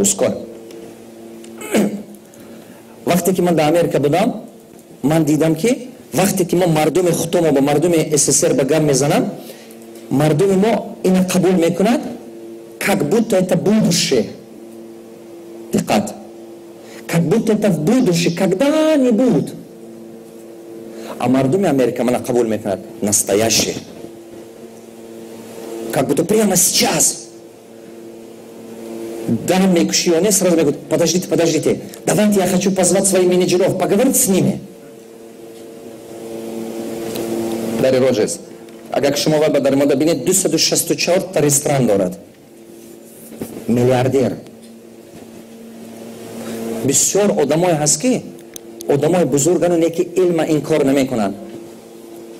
اسکار. وقتی که من در امریکا بودم من دیدم که وقتی که ما مردم خودمون با مردم SSR به گام میزنم مردم ما این قبول میکنند как будто это будущее. دقت. как будто это в будущее когда-нибудь. А мардум Америка меня قبول میکنند настоящее. Как будто прямо сейчас. Да, мекшионе сразу говорят, подождите, давайте я хочу позвать своих менеджеров, поговорить с ними. Дарья Роджерс, агар шумо ва дар мода бинед 264 та ресторан дорад. Миллиардер. Бисёр одамой ҳаст ки одамой бузургану неки илма инкор намекунанд.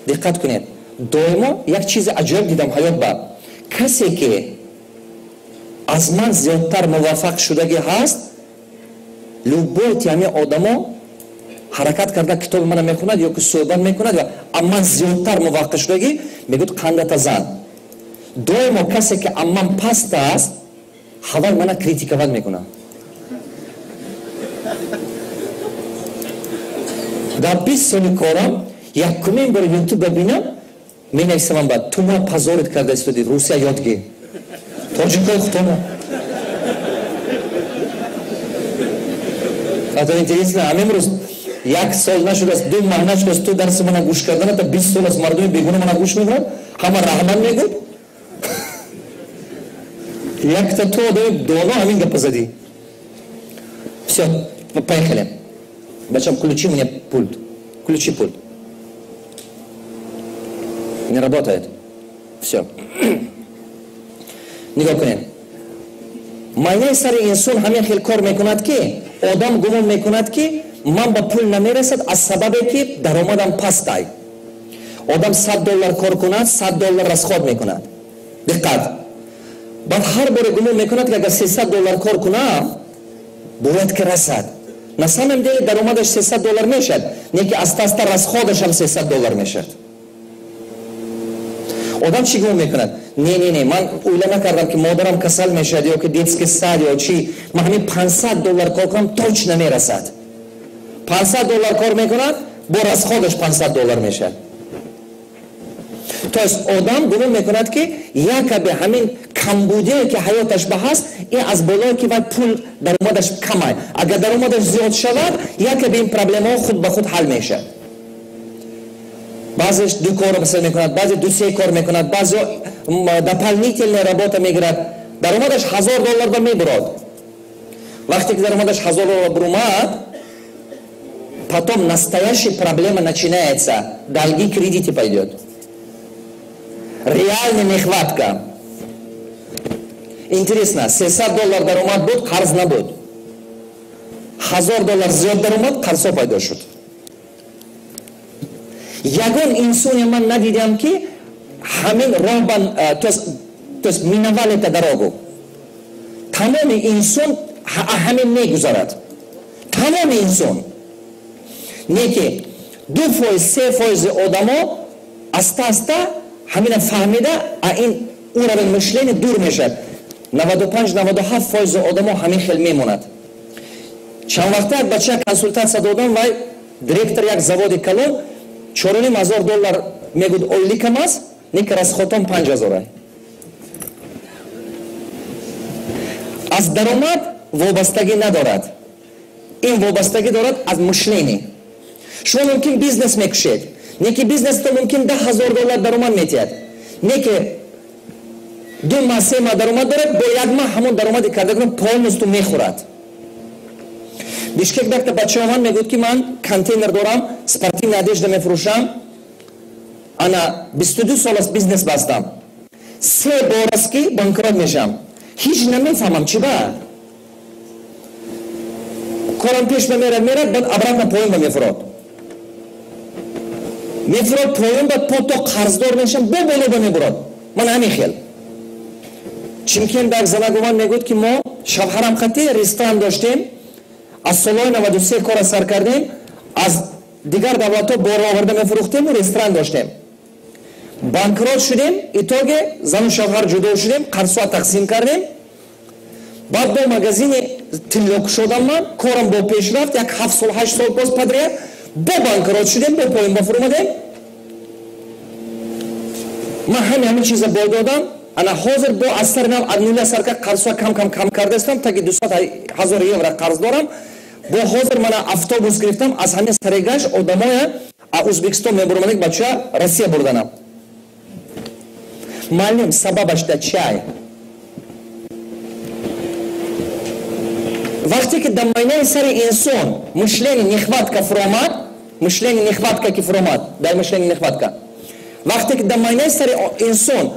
Диққат кунед. Доимо як чизи аҷоиб дидам ҳаёт ба. Касе ки аз ман зиёдтар муваффақ шудагӣ ҳаст, любой тиами одамо ҳаракат карда китоби мана мехунад ё ки суҳбат мекунад ва амман зиёдтар муваффақ шудагӣ мегӯяд қандата зан. Доимо касе ки амман паст аст, ҳавал мана критикавад мекунад. дар 20 соли корам якумин бор ютуб бибинам менависам ба ту ма позорит карда истоди Русия ёд гир. Тоҷикои худомо. Ато интересно, ам имрӯз як сол нашудааст, 2 маҳна шудааст ту дарси мана гӯш кардан, та 20 сол аст мардуми бегуна мана гӯш мекунанд, ҳама раҳман мегӯяд. Якта ту одами доно ҳамин гапа задӣ. Всё, поехали. Бачам, включи мне пульт. Включи пульт. Не работает. Всё. نگاه کنید معنی سر انسان همین خیلی کار میکند که آدم گمان میکند که من با پول نمیرسد از سببی که درآمدم پست است. آدم $100 کار کند $100 رسخاب میکند. دقت. بعد هر بار گمان میکند که اگر $300 کار کنم باید که رسد. نه سمم دیگه درآمدش $300 میشد، نه که است رسخابش هم $300 میشد. آدم چی گمان میکند؟ نه من اویلا نکردم که مادرم کسل میشد یا که دیتسکی ساد یا چی، من همین $500 کار کنم توچ نمیرسد. $500 کار میکند با رسخابش $500 میشد. تو از آدم گمان میکند که یک به همین کمبودی که حیاتش به هست این از بالای که باید پول درآمدش کمه. اگر درآمدش زیاد شود یک به این پرابلم ها خود به خود حل میشه. بعضیش 2 کار مثلا میکند، بعضی 2-3 کار میکند، بعضی дополнительная работа میگیرد، درآمدش $1000 به میبرد. وقتی که درآمدش $1000 برآمد، потом настоящая проблема начинается. Долги, кредиты пойдет. Реальная нехватка. Интересно, $300 даромад буд, қарз набуд. $1000 зиёд даромад, қарзо пайдо шуд. Ягон инсони ман надидам ки ҳамин роҳбан то есть минавал эта дорогу. Тамоми инсон ҳамин мегузарад. Тамоми инсон. Не ки 2-3% одамо аста-аста ҳамина фаҳмида ин уровень мишления дур мешавад. 95-97% одамо ҳамин хел мемонад. Чанд вақта як бача консультация додам вай директор як заводи калон $4,500 мегӯд ойликам аст, нека расходам $5,000. аз даромад вобастагӣ надорад. ин вобастагӣ дорад аз мишление. шумо мумкин бизнес мекушед, неки бизнесто мумкин $10,000 даромад метиҳад, неки 2 маҳ 3 маҳ даромад дорад, бо 1 маҳ ҳамон даромади кардагиро полностью мехӯрад. бишкек дакта бачаҳо ман мегӯяд ки ман контейнер дорам, спортивная одежда мефурӯшам, ана 22 сол аст бизнес бастам, 3 бор аст ки банкрот мешам, ҳеҷ намефаҳмам чӣ ба корам пеш мемерад, баъд обратно поин ба мефурод поин, баъд пото қарздор мешам, бо боло ба мебурад. ман ҳамин хел чимкин дар занагу ман мегӯяд ки мо шавҳарам хати ресторан доштем, аз солҳои 93 кора сар кардем, аз дигар давлатҳо боро оварда мефурӯхтему, ресторан доштем, банкрот шудем, итоге зану шавҳар ҷудо шудем, қарзҳоа тақсим кардем, بعد با مغازین تلوک شدم من کارم با پیش رفت یک 7 سال 8 سال باز پدریه با بانکرات شدیم با پایین با فرمودیم من همین چیزا با دادم انا حاضر با اثر نام ادنولا سرکا قرضا کم کرده استم تا که 200,000 یورو قرض دارم با حاضر من افطوبوس گرفتم از همین سرگاش آدمای ازبکستان میبرم بچه روسیه بردنم معلوم سببش در چیه وقتی که در معنی سر انسان مشلین نخواد که فرامد مشلین نخواد که فرامد در مشلین نخواد که وقتی که در معنی سر انسان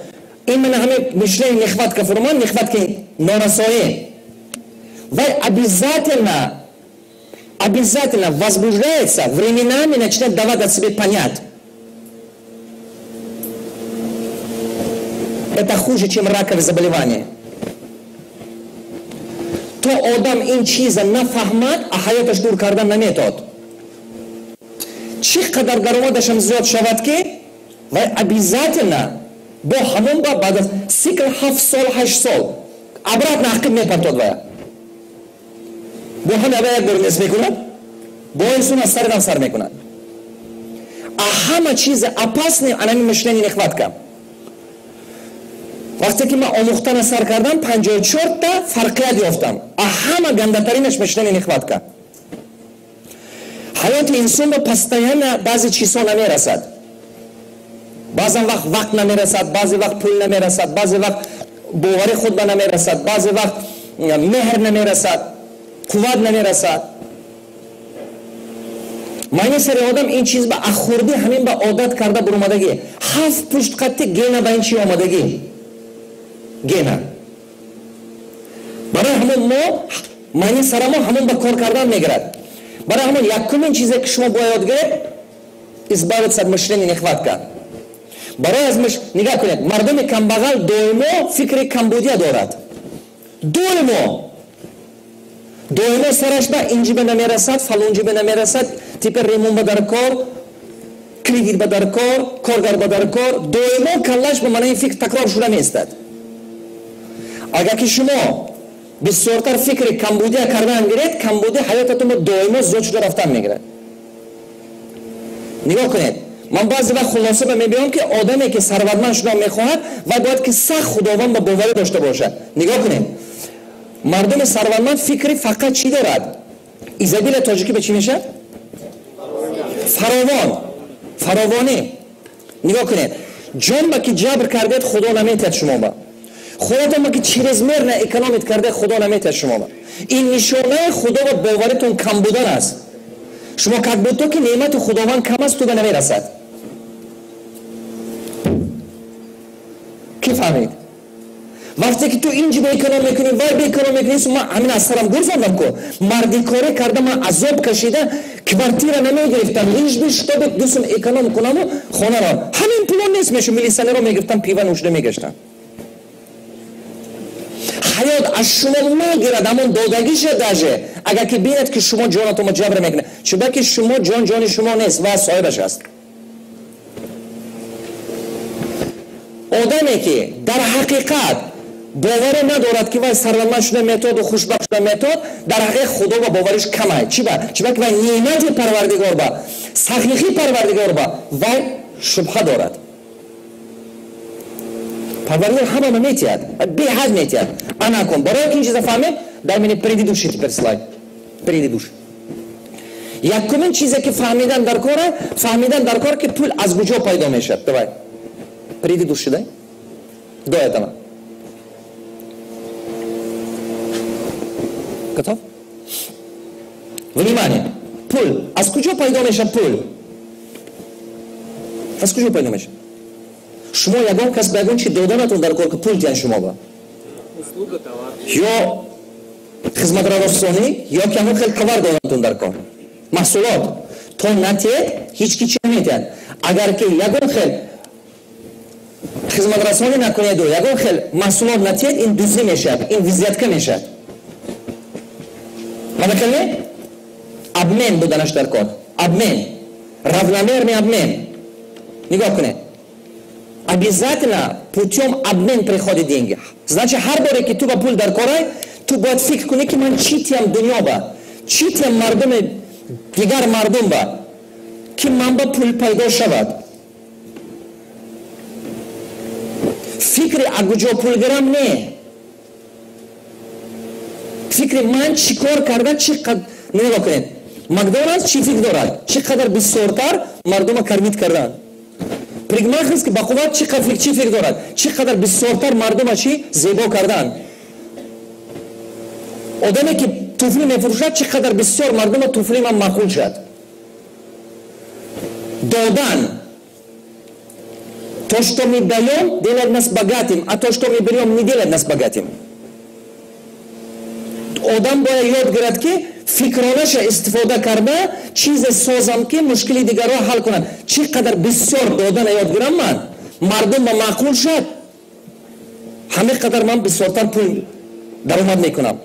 این من همه مشلین نخواد که فرامد نخواد که نارسایی و обязательно возбуждается временами начинает давать от себя понять. Это хуже, чем раковые заболевания. То адам ин чиза нафахмад, а хаяташ дур кардан наметод. Чих кадар даромадашам зиёд шавад ки, ва обязательно бо ҳамон ба баъд аз сикл 7 сол 8 сол обратно ақиб мепартод вая. Бо ҳам ава як бор нес мекунад, бо инсон аз сари сар мекунад. А ҳама чиза опасный анами мышление нехватка. وقتی که من آموختن سر کردم 54 تا فرقیت یافتم همه گنده‌ترینش مشلن نخواد که حیات انسان به پستایان بعضی چیزها نمیرسد بعضی وقت نمیرسد بعضی وقت پول نمیرسد بعضی وقت باور خود به نمیرسد بعضی وقت مهر نمیرسد قوت نمیرسد معنی سر آدم این چیز به اخوردی همین به عادت کرده برامدگی 7 پشت قطع گینه به این چی آمدگی گینا برای همون ما معنی سر ما همون با کار کردن میگرد برای همون یکمین چیزی که شما باید گرفت اثبات سر مشلنی نخواد کرد برای از نگاه کنید مردم کمبغل دویمو فکر کمبودیا دارد دویمو سرش با اینجی به نمیرسد فلونجی به نمیرسد تیپ ریمون به در کار کریدیت به در کار کارگر به در کار دویمو کلش به معنی فکر تکرار شده میستد اگر که شما بسیارتر فکر کمبودی کردن گیرید کمبودی حیاتتون دائما زود شده رفتن میگیره نگاه کنید من بعضی وقت خلاصه به میبینم که آدمی که ثروتمند شدن میخواهد و باید که سخت خداوند با باوری داشته باشه نگاه کنید مردم ثروتمند فکری فقط چی دارد ایزابیل تاجیکی به چی میشه فراوانی نگاه کنید جان با که جبر کردید خدا نمیتد شما با خدا ما که چیزمر نه اکونومیت کرده خدا نمیتونه شما با این نشانه خدا و باورتون کم بودن است شما که بودو که نعمت خداوند کم است تو به نمیرسد کی فهمید وقتی که تو اینجا به اکونومی کنی وای به اکونومی کنی من همین از سرم گرفتم کو مردی کاری کردم من عذاب کشیدم کوارتیر نمیگرفتم هیچ بیش تا دوستم اکونوم کنم خونه را همین پول نیست میشه میلیسنر رو میگرفتم پیوان نوشیده میگشتم حیات از شما میگیرد همون دودگیش داجه اگر که بیند که شما جانتون جبر میکنه چون که شما جان شما نیست و صاحبش است آدمی که در حقیقت باور ندارد که وای ثروتمند شده میتاد و خوشبخت شده میتاد در حقیقت خدا و باورش کمه چی که وای نعمت پروردگار با حقیقی پروردگار با وای شبهه دارد پروردگار همه ما میتید به حد میتید انا کن برای که این چیزا فهمه дай мне предыдущий теперь слайд предыдущий یکمین چیزی که فهمیدن در کار که پول از کجا پیدا میشه давай предыдущий дай до этого готов внимание пул از کجا پیدا میشه پول از کجا پیدا میشه شما یگان کس بگون چی دادنتون در کار که پول دیان شما با یا خدمت رسانی یا که همون خیلی کار دادنتون در کار محصولات تو نتید هیچ کی چی نمیتید اگر که یگان خیلی خدمت رسانی نکنید و یگان خیلی محصولات نتید این دوزی میشه این ویزیت که میشه مدکنه обмен بودنش در کار обмен равномерный обмен нигاه کنه обязательно путем обмен приходит деньги значит هر باره که تو با پول در کاره تو باید فکر کنی که من چی تیم دنیا با چی تیم مردم دیگر مردم با که من با پول پیدا شود. فکر اگوجا پولگرم نه، فکر من چی کار کردن چقدر نگاه کنید. مکدونالدز چی فکر دارد؟ چقدر بسیارتر مردم کرمید کردن. پریگماخرز که بقوت چقدر چی فکر دارد؟ چقدر بسیارتر مردم چی زیبا کردن. آدمی که توفلی میفروشد چقدر بسیار مردم توفلی من معقول شد. دادن то, что мы даем, делает нас богатым, а то, что мы берем, не делает нас богатым. Одам бояд ёд гирад ки фикронаша истифода карда чизе созам ки мушкили дигарро ҳал кунад. Чӣ қадар бисёр додана ёд гирам ман, мардум ба маъқул шад, ҳамин қадар ман бисёртар пул даромад мекунам.